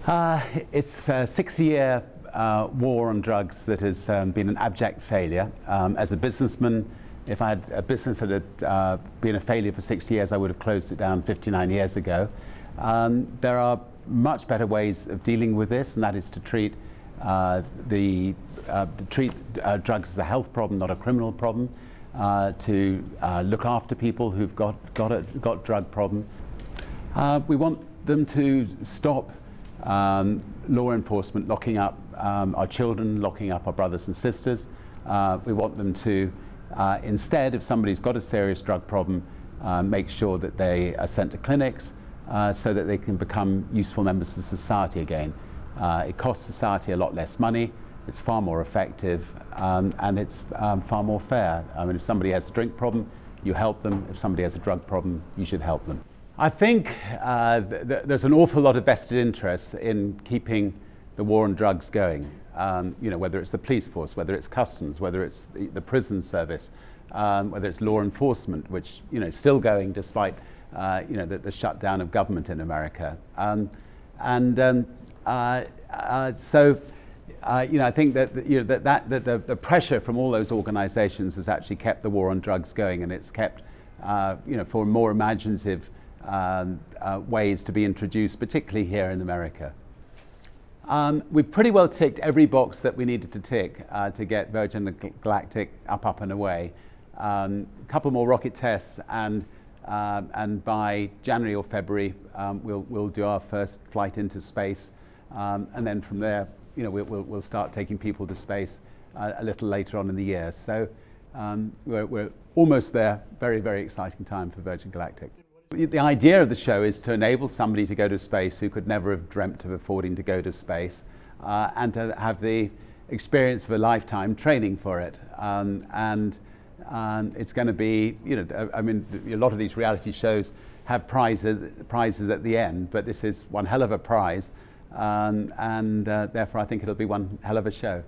It's a 60-year war on drugs that has been an abject failure. As a businessman, if I had a business that had been a failure for 60 years, I would have closed it down 59 years ago. There are much better ways of dealing with this, and that is to treat drugs as a health problem, not a criminal problem, to look after people who've got drug problem. We want them to stop law enforcement locking up our children, locking up our brothers and sisters. We want them to instead, if somebody's got a serious drug problem, make sure that they are sent to clinics so that they can become useful members of society again. It costs society a lot less money, it's far more effective, and it's far more fair. I mean, if somebody has a drink problem, you help them. If somebody has a drug problem, you should help them. I think there's an awful lot of vested interest in keeping the war on drugs going. You know, whether it's the police force, whether it's customs, whether it's the prison service, whether it's law enforcement, which is still going despite the shutdown of government in America. I think that the pressure from all those organizations has actually kept the war on drugs going, and it's kept for more imaginative ways to be introduced, particularly here in America. We've pretty well ticked every box that we needed to tick to get Virgin Galactic up and away. A couple more rocket tests, and by January or February we'll do our first flight into space, and then from there we'll start taking people to space a little later on in the year. So we're almost there. Very, very exciting time for Virgin Galactic. The idea of the show is to enable somebody to go to space who could never have dreamt of affording to go to space, and to have the experience of a lifetime training for it. It's going to be, I mean, a lot of these reality shows have prizes at the end, but this is one hell of a prize, and therefore I think it'll be one hell of a show.